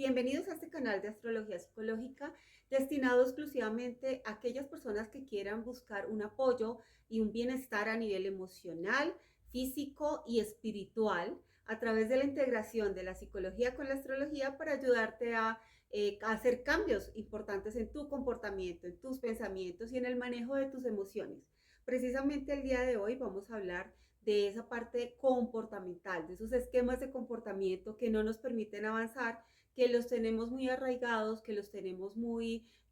Bienvenidos a este canal de astrología psicológica destinado exclusivamente a aquellas personas que quieran buscar un apoyo y un bienestar a nivel emocional, físico y espiritual a través de la integración de la psicología con la astrología para ayudarte a hacer cambios importantes en tu comportamiento, en tus pensamientos y en el manejo de tus emociones. Precisamente el día de hoy vamos a hablar de esa parte comportamental, de esos esquemas de comportamiento que no nos permiten avanzar, que los tenemos muy arraigados, que los tenemos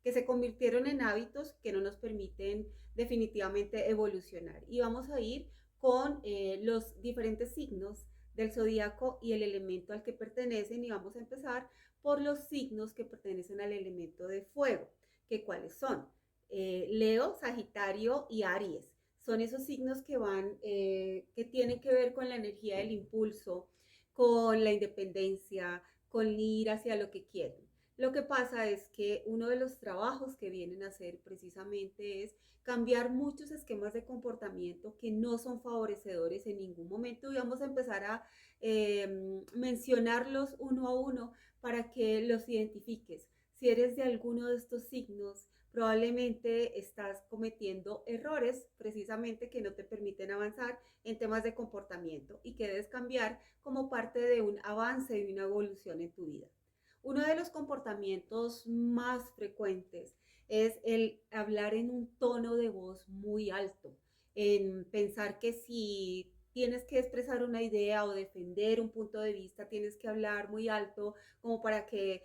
que se convirtieron en hábitos que no nos permiten definitivamente evolucionar. Y vamos a ir con los diferentes signos del zodíaco y el elemento al que pertenecen y vamos a empezar por los signos que pertenecen al elemento de fuego, que cuáles son Leo, Sagitario y Aries. Son esos signos que tienen que ver con la energía del impulso, con la independencia, con ir hacia lo que quieren. Lo que pasa es que uno de los trabajos que vienen a hacer precisamente es cambiar muchos esquemas de comportamiento que no son favorecedores en ningún momento y vamos a empezar a mencionarlos uno a uno para que los identifiques. Si eres de alguno de estos signos, probablemente estás cometiendo errores precisamente que no te permiten avanzar en temas de comportamiento y que debes cambiar como parte de un avance y una evolución en tu vida. Uno de los comportamientos más frecuentes es el hablar en un tono de voz muy alto, en pensar que si tienes que expresar una idea o defender un punto de vista, tienes que hablar muy alto como para que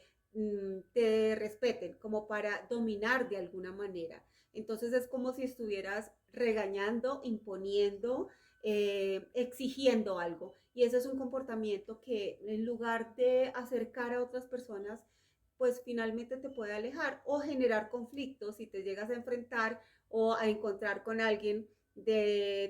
te respeten, como para dominar de alguna manera. Entonces es como si estuvieras regañando, imponiendo, exigiendo algo. Y ese es un comportamiento que en lugar de acercar a otras personas, pues finalmente te puede alejar o generar conflictos si te llegas a enfrentar o a encontrar con alguien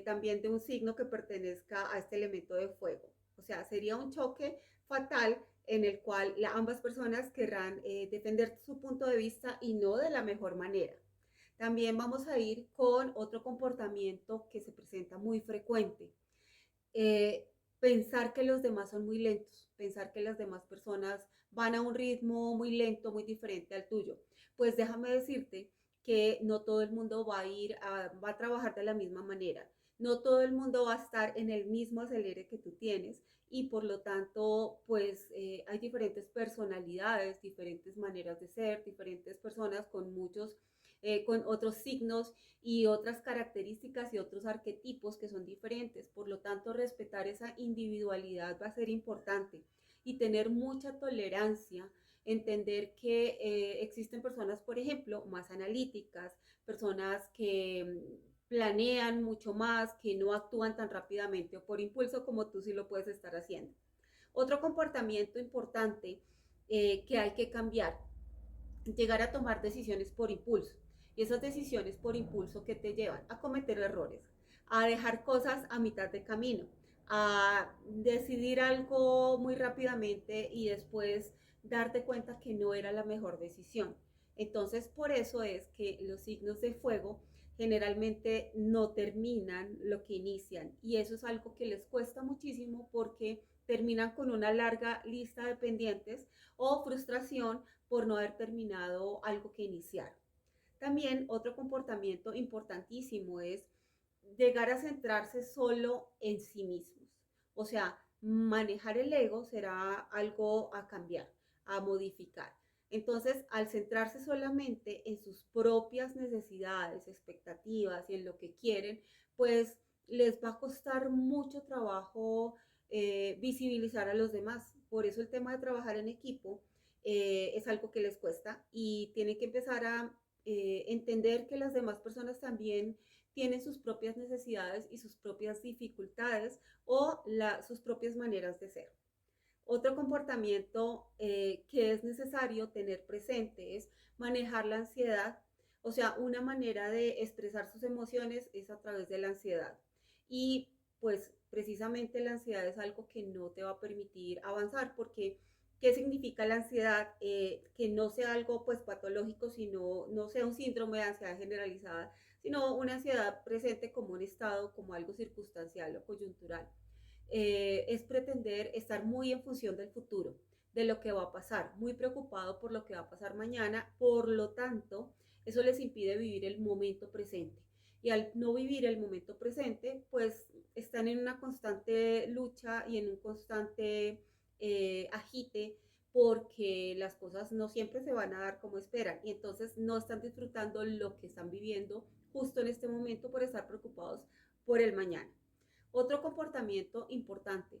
también de un signo que pertenezca a este elemento de fuego. O sea, sería un choque fatal en el cual ambas personas querrán defender su punto de vista y no de la mejor manera. También vamos a ir con otro comportamiento que se presenta muy frecuente. Pensar que los demás son muy lentos, pensar que las demás personas van a un ritmo muy lento, muy diferente al tuyo. Pues déjame decirte que no todo el mundo va a trabajar de la misma manera. No todo el mundo va a estar en el mismo acelere que tú tienes y por lo tanto, pues hay diferentes personalidades, diferentes maneras de ser, diferentes personas con otros signos y otras características y otros arquetipos que son diferentes. Por lo tanto, respetar esa individualidad va a ser importante y tener mucha tolerancia, entender que existen personas, por ejemplo, más analíticas, personas que planean mucho más, que no actúan tan rápidamente o por impulso como tú sí lo puedes estar haciendo. Otro comportamiento importante que hay que cambiar, llegar a tomar decisiones por impulso. Y esas decisiones por impulso que te llevan a cometer errores, a dejar cosas a mitad de camino, a decidir algo muy rápidamente y después darte cuenta que no era la mejor decisión. Entonces, por eso es que los signos de fuego generalmente no terminan lo que inician y eso es algo que les cuesta muchísimo porque terminan con una larga lista de pendientes o frustración por no haber terminado algo que iniciaron. También otro comportamiento importantísimo es llegar a centrarse solo en sí mismos. O sea, manejar el ego será algo a cambiar, a modificar. Entonces, al centrarse solamente en sus propias necesidades, expectativas y en lo que quieren, pues les va a costar mucho trabajo visibilizar a los demás. Por eso el tema de trabajar en equipo es algo que les cuesta y tienen que empezar a entender que las demás personas también tienen sus propias necesidades y sus propias dificultades o sus propias maneras de ser. Otro comportamiento que es necesario tener presente es manejar la ansiedad. O sea, una manera de expresar sus emociones es a través de la ansiedad. Y pues precisamente la ansiedad es algo que no te va a permitir avanzar porque ¿qué significa la ansiedad? Que no sea algo pues patológico, sino no sea un síndrome de ansiedad generalizada, sino una ansiedad presente como un estado, como algo circunstancial o coyuntural. Es pretender estar muy en función del futuro, de lo que va a pasar, muy preocupado por lo que va a pasar mañana, por lo tanto, eso les impide vivir el momento presente. Y al no vivir el momento presente, pues están en una constante lucha y en un constante agite porque las cosas no siempre se van a dar como esperan y entonces no están disfrutando lo que están viviendo justo en este momento por estar preocupados por el mañana. Otro comportamiento importante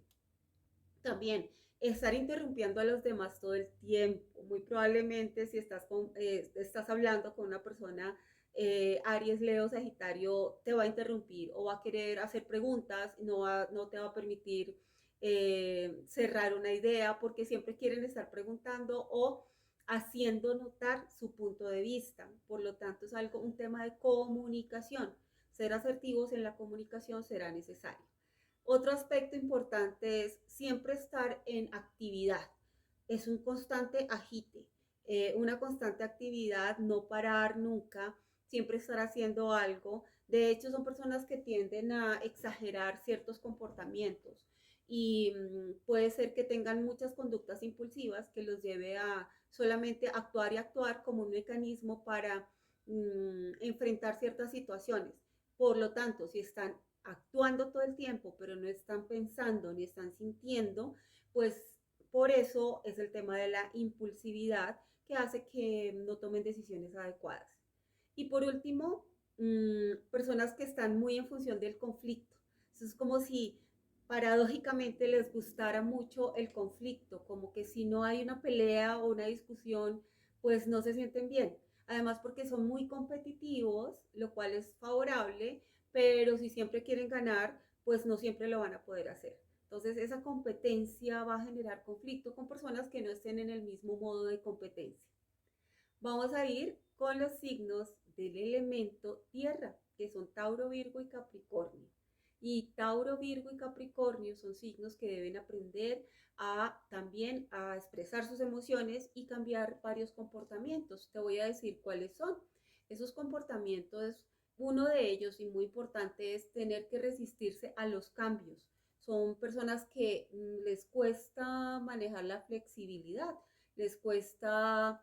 también, estar interrumpiendo a los demás todo el tiempo. Muy probablemente si estás hablando con una persona Aries, Leo, Sagitario, te va a interrumpir o va a querer hacer preguntas, no te va a permitir cerrar una idea porque siempre quieren estar preguntando o haciendo notar su punto de vista. Por lo tanto, es un tema de comunicación. Ser asertivos en la comunicación será necesario. Otro aspecto importante es siempre estar en actividad. Es un constante agite, una constante actividad, no parar nunca, siempre estar haciendo algo. De hecho, son personas que tienden a exagerar ciertos comportamientos y puede ser que tengan muchas conductas impulsivas que los lleve a solamente actuar y actuar como un mecanismo para enfrentar ciertas situaciones. Por lo tanto, si están actuando todo el tiempo, pero no están pensando ni están sintiendo, pues por eso es el tema de la impulsividad que hace que no tomen decisiones adecuadas. Y por último, personas que están muy en función del conflicto. Eso es como si paradójicamente les gustara mucho el conflicto, como que si no hay una pelea o una discusión, pues no se sienten bien. Además porque son muy competitivos, lo cual es favorable, pero si siempre quieren ganar, pues no siempre lo van a poder hacer. Entonces esa competencia va a generar conflicto con personas que no estén en el mismo modo de competencia. Vamos a ir con los signos del elemento tierra, que son Tauro, Virgo y Capricornio. Y Tauro, Virgo y Capricornio son signos que deben aprender también a expresar sus emociones y cambiar varios comportamientos. Te voy a decir cuáles son. Esos comportamientos, uno de ellos y muy importante es tener que resistirse a los cambios. Son personas que les cuesta manejar la flexibilidad, les cuesta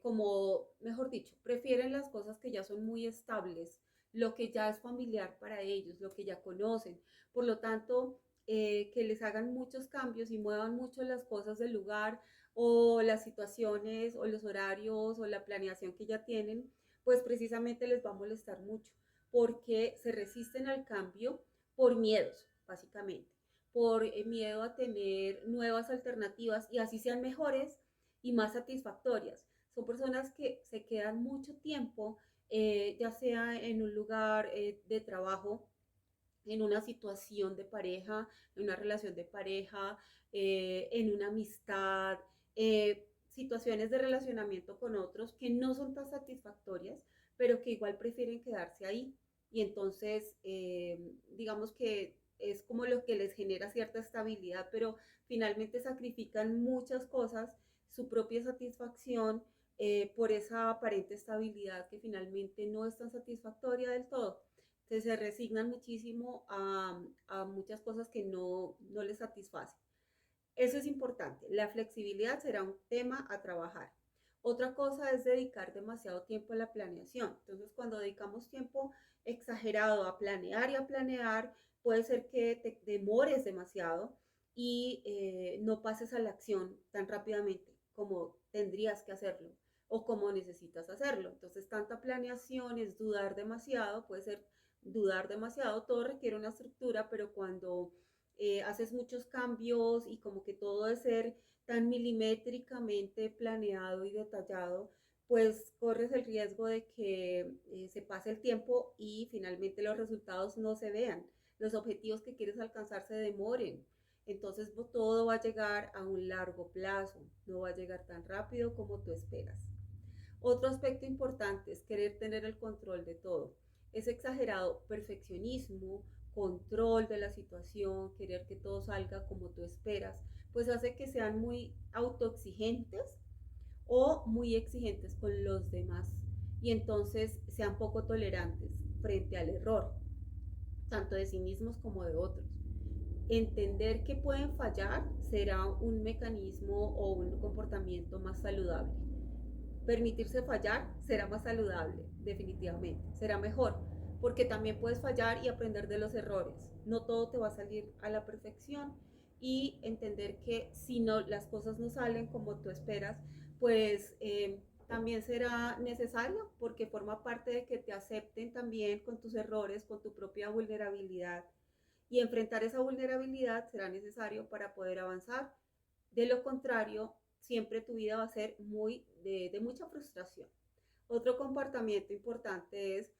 como, mejor dicho, prefieren las cosas que ya son muy estables, lo que ya es familiar para ellos, lo que ya conocen. Por lo tanto, que les hagan muchos cambios y muevan mucho las cosas del lugar o las situaciones o los horarios o la planeación que ya tienen, pues precisamente les va a molestar mucho porque se resisten al cambio por miedos, básicamente, por miedo a tener nuevas alternativas y así sean mejores y más satisfactorias. Son personas que se quedan mucho tiempo, ya sea en un lugar de trabajo, en una situación de pareja, en una relación de pareja, en una amistad, situaciones de relacionamiento con otros que no son tan satisfactorias, pero que igual prefieren quedarse ahí. Y entonces, digamos que es como lo que les genera cierta estabilidad, pero finalmente sacrifican muchas cosas, su propia satisfacción, por esa aparente estabilidad que finalmente no es tan satisfactoria del todo. Entonces se resignan muchísimo a muchas cosas que no les satisfacen. Eso es importante. La flexibilidad será un tema a trabajar. Otra cosa es dedicar demasiado tiempo a la planeación. Entonces, cuando dedicamos tiempo exagerado a planear y a planear, puede ser que te demores demasiado y no pases a la acción tan rápidamente como tendrías que hacerlo o como necesitas hacerlo. Entonces, tanta planeación es dudar demasiado, puede ser dudar demasiado, todo requiere una estructura, pero cuando haces muchos cambios y como que todo debe ser tan milimétricamente planeado y detallado, pues corres el riesgo de que se pase el tiempo y finalmente los resultados no se vean, los objetivos que quieres alcanzar se demoren. Entonces todo va a llegar a un largo plazo, no va a llegar tan rápido como tú esperas. Otro aspecto importante es querer tener el control de todo. Es exagerado perfeccionismo, control de la situación, querer que todo salga como tú esperas, pues hace que sean muy autoexigentes o muy exigentes con los demás y entonces sean poco tolerantes frente al error, tanto de sí mismos como de otros. Entender que pueden fallar será un mecanismo o un comportamiento más saludable. Permitirse fallar será más saludable, definitivamente. Será mejor, porque también puedes fallar y aprender de los errores. No todo te va a salir a la perfección y entender que si no las cosas no salen como tú esperas, pues también será necesario porque forma parte de que te acepten también con tus errores, con tu propia vulnerabilidad y enfrentar esa vulnerabilidad será necesario para poder avanzar. De lo contrario, siempre tu vida va a ser de mucha frustración. Otro comportamiento importante es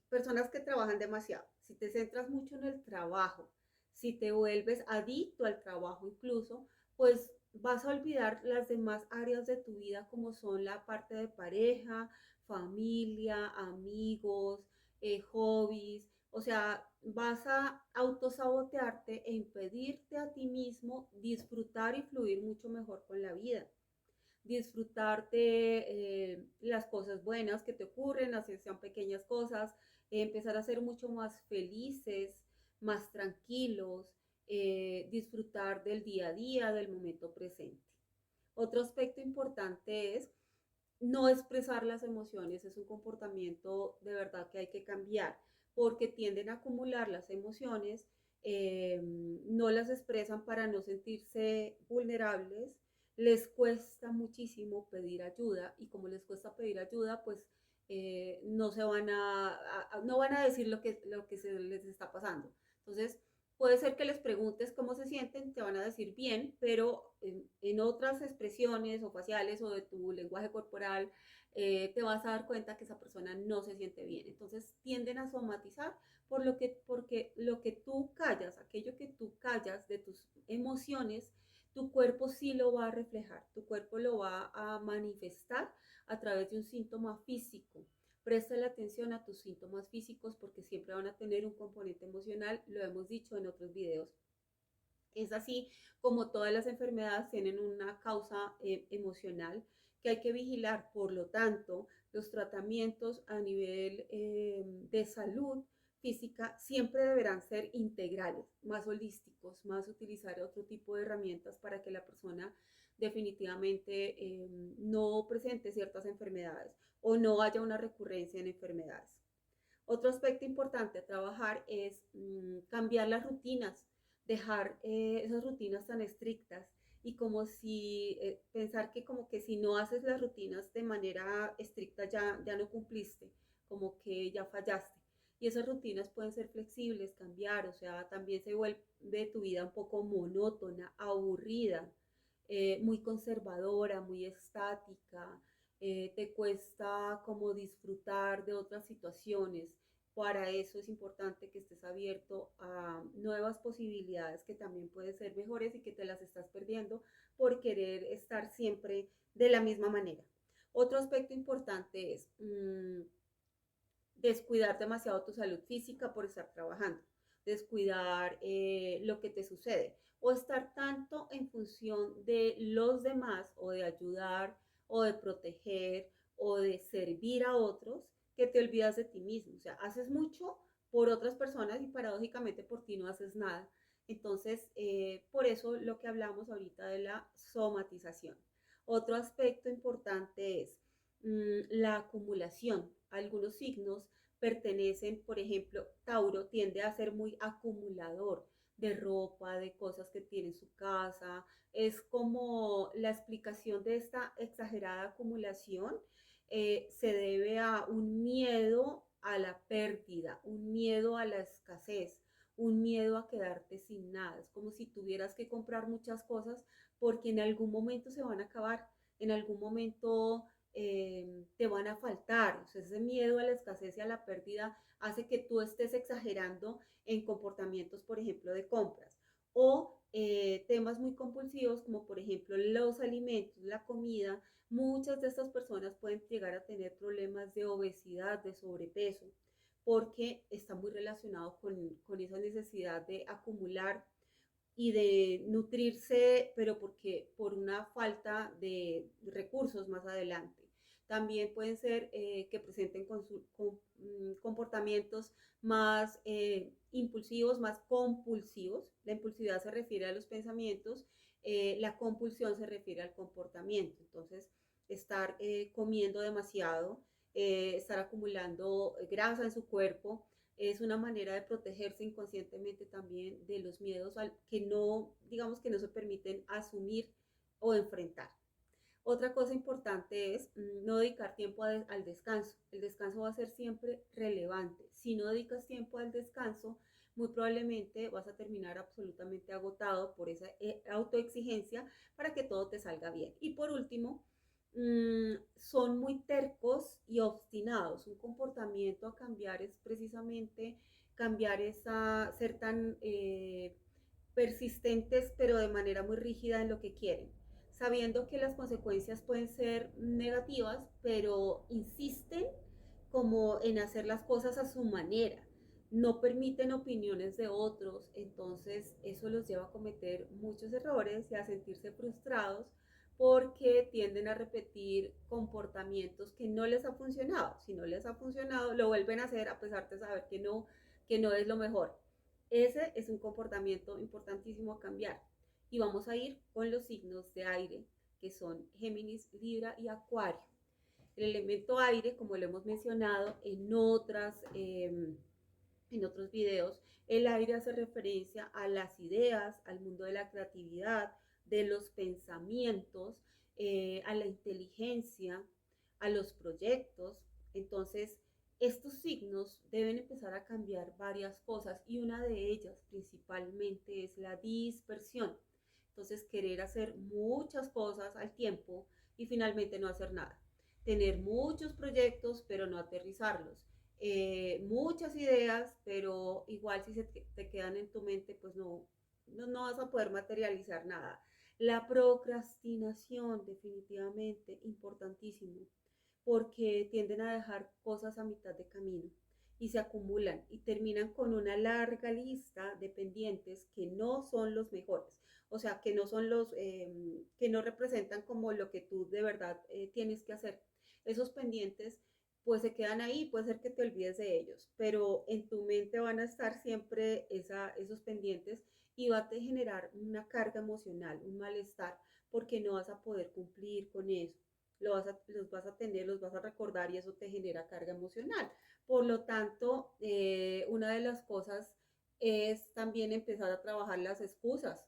personas que trabajan demasiado. Si te centras mucho en el trabajo, si te vuelves adicto al trabajo incluso, pues vas a olvidar las demás áreas de tu vida como son la parte de pareja, familia, amigos, hobbies. O sea, vas a autosabotearte e impedirte a ti mismo disfrutar y fluir mucho mejor con la vida, disfrutar de las cosas buenas que te ocurren, así sean pequeñas cosas, empezar a ser mucho más felices, más tranquilos, disfrutar del día a día, del momento presente. Otro aspecto importante es no expresar las emociones, es un comportamiento de verdad que hay que cambiar, porque tienden a acumular las emociones, no las expresan para no sentirse vulnerables, les cuesta muchísimo pedir ayuda y como les cuesta pedir ayuda, pues no se van no van a decir lo que se les está pasando. Entonces, puede ser que les preguntes cómo se sienten, te van a decir bien, pero en otras expresiones o faciales o de tu lenguaje corporal te vas a dar cuenta que esa persona no se siente bien. Entonces tienden a somatizar porque lo que tú callas, aquello que tú callas de tus emociones, tu cuerpo sí lo va a reflejar, tu cuerpo lo va a manifestar a través de un síntoma físico. Presta la atención a tus síntomas físicos porque siempre van a tener un componente emocional, lo hemos dicho en otros videos. Es así como todas las enfermedades tienen una causa emocional que hay que vigilar. Por lo tanto, los tratamientos a nivel de salud física siempre deberán ser integrales, más holísticos, más utilizar otro tipo de herramientas para que la persona definitivamente no presente ciertas enfermedades o no haya una recurrencia en enfermedades. Otro aspecto importante a trabajar es cambiar las rutinas, dejar esas rutinas tan estrictas y como si pensar que como que si no haces las rutinas de manera estricta ya no cumpliste, como que ya fallaste. Y esas rutinas pueden ser flexibles, cambiar, o sea, también se vuelve tu vida un poco monótona, aburrida, muy conservadora, muy estática, te cuesta como disfrutar de otras situaciones. Para eso es importante que estés abierto a nuevas posibilidades que también pueden ser mejores y que te las estás perdiendo por querer estar siempre de la misma manera. Otro aspecto importante es descuidar demasiado tu salud física por estar trabajando, descuidar lo que te sucede o estar tanto en función de los demás o de ayudar o de proteger o de servir a otros que te olvidas de ti mismo. O sea, haces mucho por otras personas y paradójicamente por ti no haces nada. Entonces, por eso lo que hablamos ahorita de la somatización. Otro aspecto importante es la acumulación. Algunos signos pertenecen, por ejemplo, Tauro tiende a ser muy acumulador de ropa, de cosas que tiene en su casa. Es como la explicación de esta exagerada acumulación se debe a un miedo a la pérdida, un miedo a la escasez, un miedo a quedarte sin nada. Es como si tuvieras que comprar muchas cosas porque en algún momento se van a acabar, en algún momento te van a faltar. O sea, ese miedo a la escasez y a la pérdida hace que tú estés exagerando en comportamientos, por ejemplo, de compras. O temas muy compulsivos como por ejemplo los alimentos, la comida. Muchas de estas personas pueden llegar a tener problemas de obesidad, de sobrepeso, porque está muy relacionado con esa necesidad de acumular y de nutrirse, pero porque por una falta de recursos más adelante. También pueden ser que presenten comportamientos más impulsivos, más compulsivos. La impulsividad se refiere a los pensamientos, la compulsión se refiere al comportamiento. Entonces, estar comiendo demasiado, estar acumulando grasa en su cuerpo, es una manera de protegerse inconscientemente también de los miedos que no, digamos que no se permiten asumir o enfrentar. Otra cosa importante es no dedicar tiempo al descanso. El descanso va a ser siempre relevante. Si no dedicas tiempo al descanso, muy probablemente vas a terminar absolutamente agotado por esa autoexigencia para que todo te salga bien. Y por último, son muy tercos y obstinados. Un comportamiento a cambiar es precisamente cambiar ser tan persistentes, pero de manera muy rígida en lo que quieren, sabiendo que las consecuencias pueden ser negativas, pero insisten como en hacer las cosas a su manera. No permiten opiniones de otros, entonces eso los lleva a cometer muchos errores y a sentirse frustrados porque tienden a repetir comportamientos que no les ha funcionado. Si no les ha funcionado, lo vuelven a hacer a pesar de saber que no es lo mejor. Ese es un comportamiento importantísimo a cambiar. Y vamos a ir con los signos de aire, que son Géminis, Libra y Acuario. El elemento aire, como lo hemos mencionado en otros videos, el aire hace referencia a las ideas, al mundo de la creatividad, de los pensamientos, a la inteligencia, a los proyectos. Entonces, estos signos deben empezar a cambiar varias cosas y una de ellas principalmente es la dispersión. Entonces, querer hacer muchas cosas al tiempo y finalmente no hacer nada. Tener muchos proyectos, pero no aterrizarlos. Muchas ideas, pero igual si te quedan en tu mente, pues no vas a poder materializar nada. La procrastinación, definitivamente, importantísimo, porque tienden a dejar cosas a mitad de camino y se acumulan y terminan con una larga lista de pendientes que no son los mejores, o sea, que no son que no representan como lo que tú de verdad tienes que hacer. Esos pendientes pues se quedan ahí, puede ser que te olvides de ellos, pero en tu mente van a estar siempre esos pendientes y va a te generar una carga emocional, un malestar, porque no vas a poder cumplir con eso. Los vas a tener, los vas a recordar y eso te genera carga emocional. Por lo tanto, una de las cosas es también empezar a trabajar las excusas.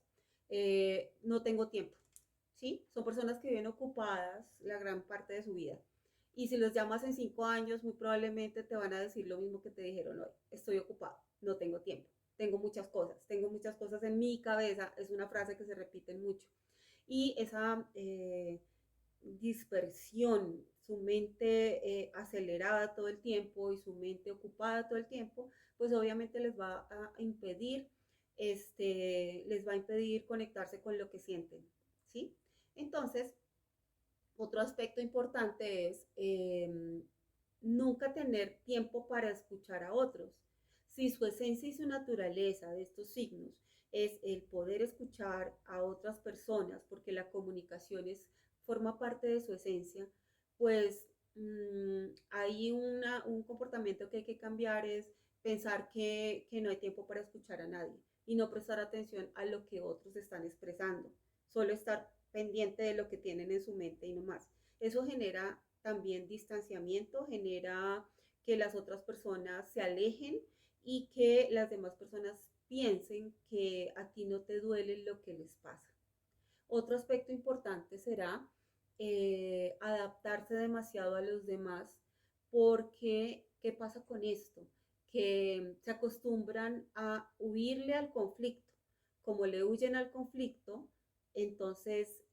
No tengo tiempo, ¿sí? Son personas que viven ocupadas la gran parte de su vida. Y si los llamas en 5 años, muy probablemente te van a decir lo mismo que te dijeron hoy. Estoy ocupado, no tengo tiempo, tengo muchas cosas en mi cabeza. Es una frase que se repite mucho. Y esa dispersión, su mente acelerada todo el tiempo y su mente ocupada todo el tiempo, pues obviamente les va a impedir conectarse con lo que sienten, ¿sí? Entonces, otro aspecto importante es nunca tener tiempo para escuchar a otros. Si su esencia y su naturaleza de estos signos es el poder escuchar a otras personas, porque la comunicación forma parte de su esencia, pues hay un comportamiento que hay que cambiar, es pensar que no hay tiempo para escuchar a nadie y no prestar atención a lo que otros están expresando, solo estar pendiente de lo que tienen en su mente y no más. Eso genera también distanciamiento, genera que las otras personas se alejen y que las demás personas piensen que a ti no te duele lo que les pasa. Otro aspecto importante será adaptarse demasiado a los demás, porque ¿qué pasa con esto? Que se acostumbran a huirle al conflicto. Como le huyen al conflicto, entonces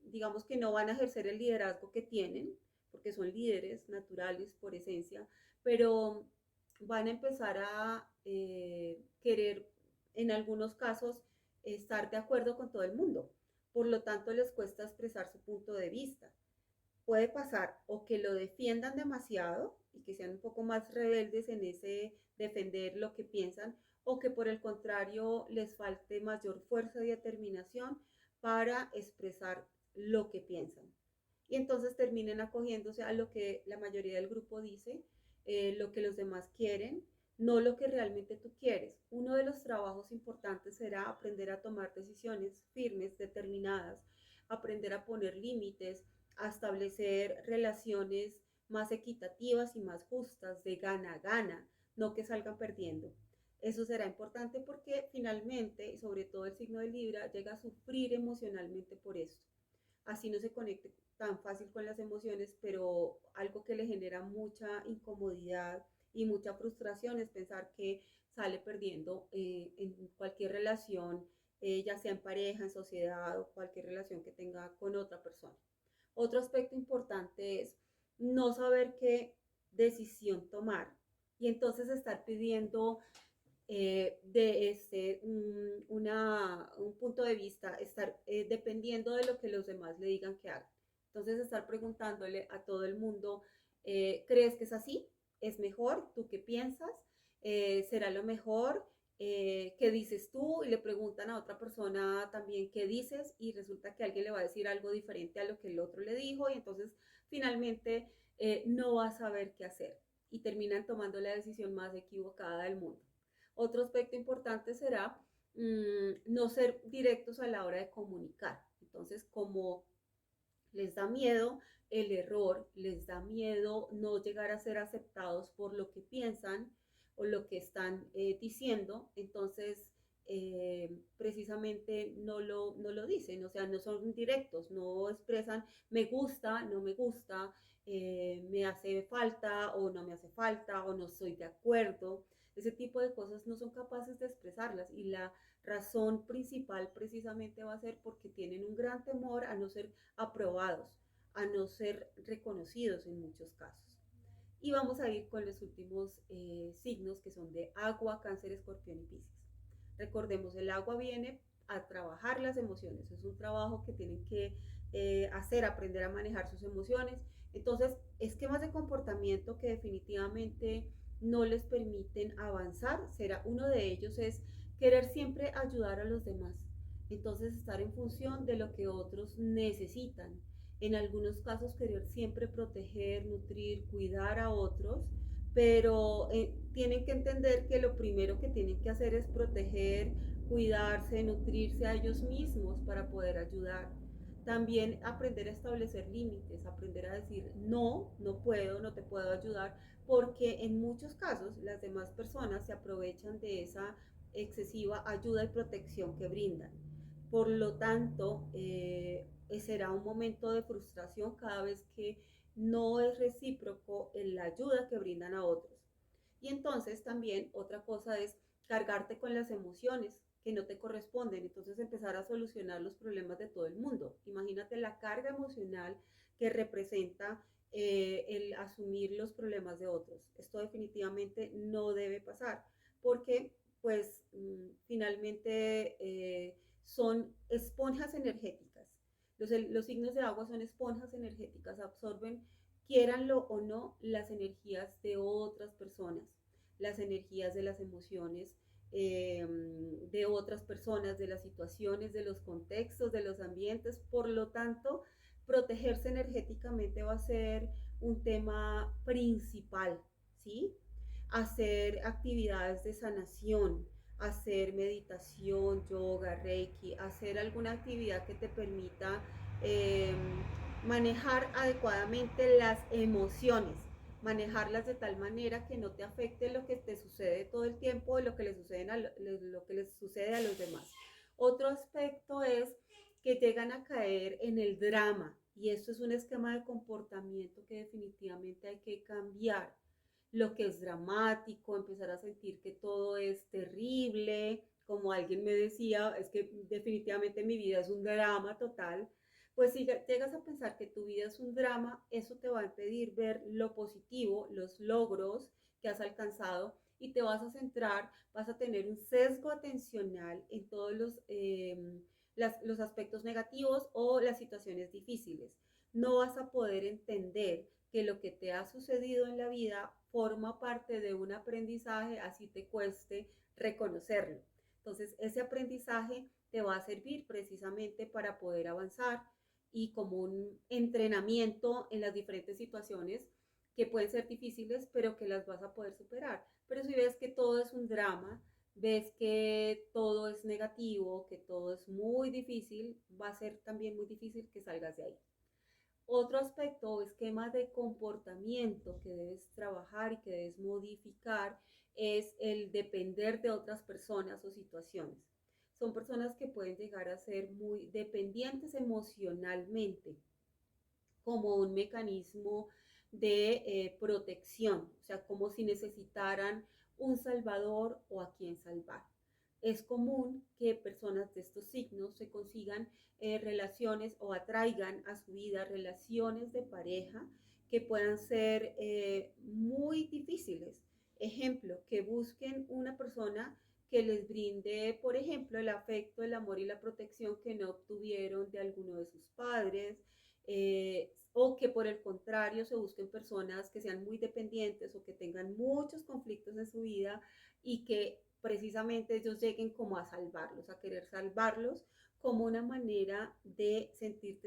digamos que no van a ejercer el liderazgo que tienen, porque son líderes naturales por esencia, pero van a empezar a querer, en algunos casos, estar de acuerdo con todo el mundo. Por lo tanto, les cuesta expresar su punto de vista. Puede pasar o que lo defiendan demasiado y que sean un poco más rebeldes en ese defender lo que piensan, o que por el contrario les falte mayor fuerza y determinación para expresar lo que piensan. y entonces terminen acogiéndose a lo que la mayoría del grupo dice, lo que los demás quieren, no lo que realmente tú quieres. Uno de los trabajos importantes será aprender a tomar decisiones firmes, determinadas, aprender a poner límites, a establecer relaciones más equitativas y más justas, de gana a gana, no que salgan perdiendo. Eso será importante porque finalmente, sobre todo el signo de Libra, llega a sufrir emocionalmente por esto. Así no se conecte tan fácil con las emociones, pero algo que le genera mucha incomodidad y mucha frustración es pensar que sale perdiendo en cualquier relación, ya sea en pareja, en sociedad o cualquier relación que tenga con otra persona. Otro aspecto importante es no saber qué decisión tomar y entonces estar pidiendo un punto de vista, estar dependiendo de lo que los demás le digan que haga. Entonces, estar preguntándole a todo el mundo, ¿crees que es así? ¿Es mejor? ¿Tú qué piensas? ¿Será lo mejor? ¿Qué dices tú? Y le preguntan a otra persona también qué dices y resulta que alguien le va a decir algo diferente a lo que el otro le dijo y entonces finalmente no va a saber qué hacer y terminan tomando la decisión más equivocada del mundo. Otro aspecto importante será no ser directos a la hora de comunicar. Entonces, como les da miedo el error, les da miedo no llegar a ser aceptados por lo que piensan o lo que están diciendo, entonces precisamente no lo dicen, o sea, no son directos, no expresan me gusta, no me gusta, me hace falta o no me hace falta o no estoy de acuerdo. Ese tipo de cosas no son capaces de expresarlas y la razón principal precisamente va a ser porque tienen un gran temor a no ser aprobados, a no ser reconocidos en muchos casos. Y vamos a ir con los últimos signos que son de agua, cáncer, escorpión y piscis. Recordemos, el agua viene a trabajar las emociones, es un trabajo que tienen que hacer, aprender a manejar sus emociones. Entonces, esquemas de comportamiento que definitivamente no les permiten avanzar, será uno de ellos es querer siempre ayudar a los demás. Entonces, estar en función de lo que otros necesitan. En algunos casos, querer siempre proteger, nutrir, cuidar a otros, pero tienen que entender que lo primero que tienen que hacer es proteger, cuidarse, nutrirse a ellos mismos para poder ayudar. También aprender a establecer límites, aprender a decir no, no puedo, no te puedo ayudar, porque en muchos casos las demás personas se aprovechan de esa excesiva ayuda y protección que brindan. Por lo tanto, será un momento de frustración cada vez que no es recíproco en la ayuda que brindan a otros. Y entonces también otra cosa es cargarte con las emociones que no te corresponden, entonces empezar a solucionar los problemas de todo el mundo. Imagínate la carga emocional que representa el asumir los problemas de otros. Esto definitivamente no debe pasar porque pues finalmente son esponjas energéticas. Los signos de agua son esponjas energéticas, absorben, quieranlo o no, las energías de otras personas, las energías de las emociones de otras personas, de las situaciones, de los contextos, de los ambientes. Por lo tanto, protegerse energéticamente va a ser un tema principal, ¿sí? Hacer actividades de sanación, hacer meditación, yoga, reiki, hacer alguna actividad que te permita eh, manejar adecuadamente las emociones, manejarlas de tal manera que no te afecte lo que te sucede todo el tiempo, lo que, lo que les sucede a los demás. Otro aspecto es que llegan a caer en el drama y esto es un esquema de comportamiento que definitivamente hay que cambiar. Lo que es dramático, empezar a sentir que todo es terrible, como alguien me decía, es que definitivamente mi vida es un drama total, pues si llegas a pensar que tu vida es un drama, eso te va a impedir ver lo positivo, los logros que has alcanzado y te vas a centrar, vas a tener un sesgo atencional en todos los aspectos negativos o las situaciones difíciles. No vas a poder entender que lo que te ha sucedido en la vida forma parte de un aprendizaje, así te cueste reconocerlo. Entonces, ese aprendizaje te va a servir precisamente para poder avanzar y como un entrenamiento en las diferentes situaciones que pueden ser difíciles, pero que las vas a poder superar. Pero si ves que todo es un drama, ves que todo es negativo, que todo es muy difícil, va a ser también muy difícil que salgas de ahí. Otro aspecto o esquema de comportamiento que debes trabajar y que debes modificar es el depender de otras personas o situaciones. Son personas que pueden llegar a ser muy dependientes emocionalmente como un mecanismo de protección, o sea, como si necesitaran un salvador o a quien salvar. Es común que personas de estos signos se consigan relaciones o atraigan a su vida relaciones de pareja que puedan ser muy difíciles. Ejemplo, que busquen una persona que les brinde, por ejemplo, el afecto, el amor y la protección que no obtuvieron de alguno de sus padres, o que por el contrario se busquen personas que sean muy dependientes o que tengan muchos conflictos en su vida y que precisamente ellos lleguen como a salvarlos, a querer salvarlos como una manera de sentir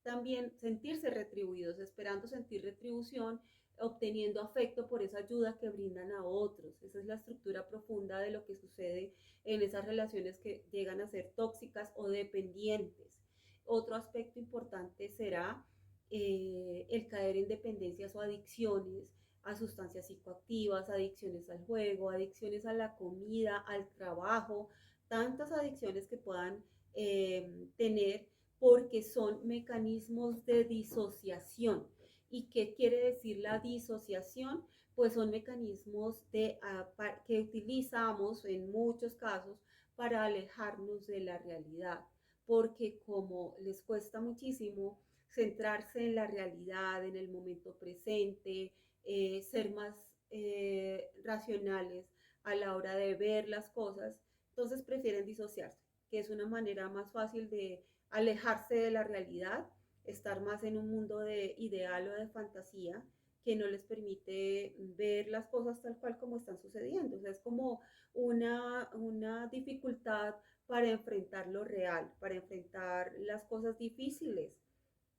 también, sentirse retribuidos, esperando sentir retribución, obteniendo afecto por esa ayuda que brindan a otros. Esa es la estructura profunda de lo que sucede en esas relaciones que llegan a ser tóxicas o dependientes. Otro aspecto importante será el caer en dependencias o adicciones a sustancias psicoactivas, adicciones al juego, adicciones a la comida, al trabajo, tantas adicciones que puedan tener porque son mecanismos de disociación. ¿Y qué quiere decir la disociación? Pues son mecanismos que utilizamos en muchos casos para alejarnos de la realidad, porque como les cuesta muchísimo centrarse en la realidad, en el momento presente, ser más racionales a la hora de ver las cosas, entonces prefieren disociarse, que es una manera más fácil de alejarse de la realidad, estar más en un mundo de ideal o de fantasía que no les permite ver las cosas tal cual como están sucediendo. O sea, es como una dificultad para enfrentar lo real, para enfrentar las cosas difíciles.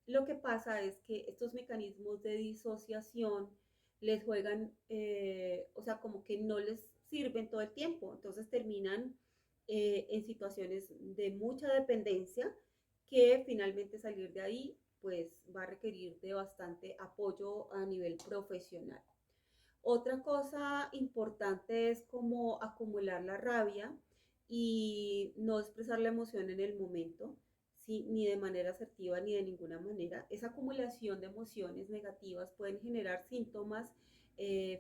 Lo que pasa es que estos mecanismos de disociación les juegan, o sea, como que no les sirven todo el tiempo, entonces terminan en situaciones de mucha dependencia que finalmente salir de ahí pues va a requerir de bastante apoyo a nivel profesional. Otra cosa importante es como acumular la rabia y no expresar la emoción en el momento, ¿sí? Ni de manera asertiva ni de ninguna manera. Esa acumulación de emociones negativas pueden generar síntomas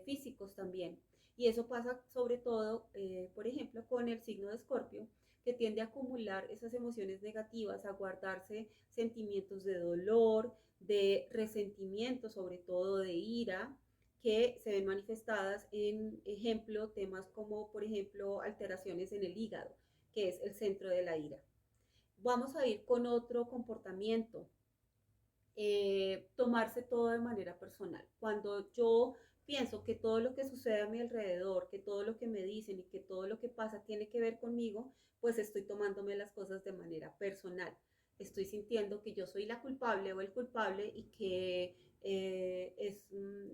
físicos también. Y eso pasa sobre todo, por ejemplo, con el signo de Escorpio, que tiende a acumular esas emociones negativas, a guardarse sentimientos de dolor, de resentimiento, sobre todo de ira, que se ven manifestadas en ejemplo temas como por ejemplo alteraciones en el hígado, que es el centro de la ira. Vamos a ir con otro comportamiento, tomarse todo de manera personal. Cuando yo pienso que todo lo que sucede a mi alrededor, que todo lo que me dicen y que todo lo que pasa tiene que ver conmigo, pues estoy tomándome las cosas de manera personal. Estoy sintiendo que yo soy la culpable o el culpable y que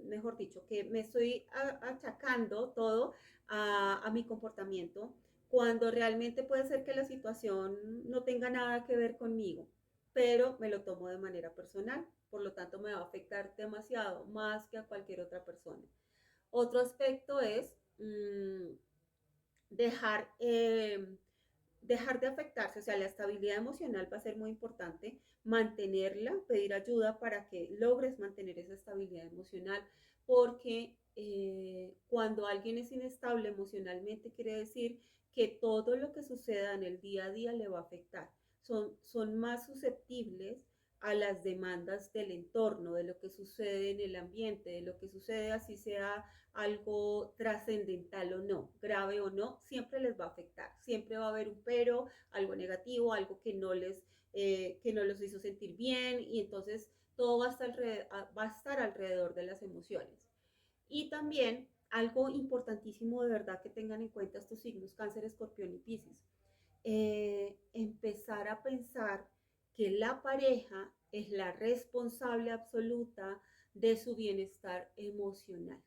mejor dicho, que me estoy achacando todo a mi comportamiento, cuando realmente puede ser que la situación no tenga nada que ver conmigo, pero me lo tomo de manera personal, por lo tanto me va a afectar demasiado, más que a cualquier otra persona. Otro aspecto es dejar, dejar de afectarse, o sea, la estabilidad emocional va a ser muy importante, mantenerla, pedir ayuda para que logres mantener esa estabilidad emocional, porque cuando alguien es inestable emocionalmente quiere decir que todo lo que suceda en el día a día le va a afectar. Son más susceptibles a las demandas del entorno, de lo que sucede en el ambiente, de lo que sucede así sea algo trascendental o no, grave o no, siempre les va a afectar, siempre va a haber un pero, algo negativo, algo que no los hizo sentir bien y entonces todo va a estar alrededor de las emociones. Y también algo importantísimo de verdad que tengan en cuenta estos signos, cáncer, escorpión y piscis, empezar a pensar que la pareja es la responsable absoluta de su bienestar emocional.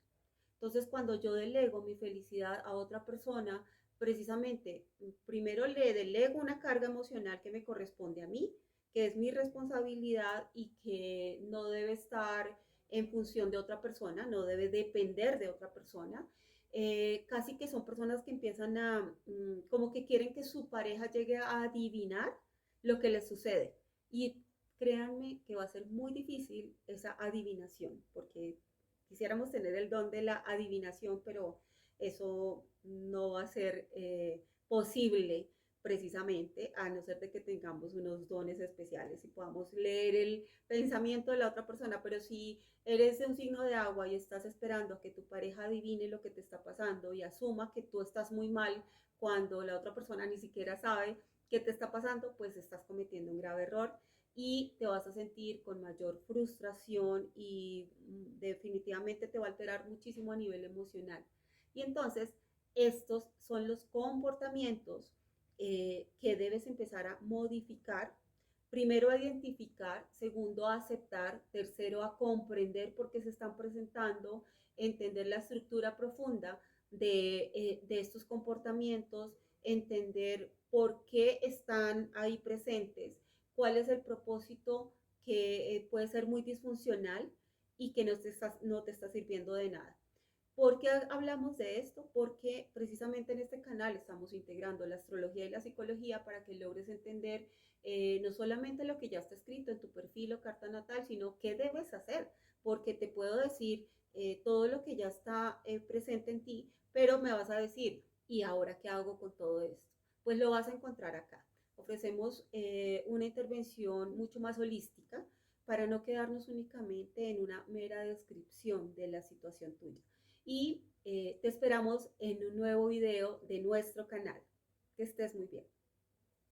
Entonces, cuando yo delego mi felicidad a otra persona, precisamente, primero le delego una carga emocional que me corresponde a mí, que es mi responsabilidad y que no debe estar en función de otra persona, no debe depender de otra persona. Casi que son personas que empiezan a, como que quieren que su pareja llegue a adivinar lo que les sucede. Y créanme que va a ser muy difícil esa adivinación, porque quisiéramos tener el don de la adivinación, pero eso no va a ser posible precisamente, a no ser de que tengamos unos dones especiales y podamos leer el pensamiento de la otra persona, pero si eres de un signo de agua y estás esperando a que tu pareja adivine lo que te está pasando y asuma que tú estás muy mal cuando la otra persona ni siquiera sabe qué te está pasando, pues estás cometiendo un grave error y te vas a sentir con mayor frustración y definitivamente te va a alterar muchísimo a nivel emocional. Y entonces, estos son los comportamientos que debes empezar a modificar. Primero, a identificar. Segundo, a aceptar. Tercero, a comprender por qué se están presentando. Entender la estructura profunda de estos comportamientos. Entender por qué están ahí presentes. Cuál es el propósito que puede ser muy disfuncional y que no te está sirviendo de nada. ¿Por qué hablamos de esto? Porque precisamente en este canal estamos integrando la astrología y la psicología para que logres entender no solamente lo que ya está escrito en tu perfil o carta natal, sino qué debes hacer, porque te puedo decir todo lo que ya está presente en ti, pero me vas a decir, ¿y ahora qué hago con todo esto? Pues lo vas a encontrar acá. Ofrecemos una intervención mucho más holística para no quedarnos únicamente en una mera descripción de la situación tuya y te esperamos en un nuevo video de nuestro canal. Que estés muy bien.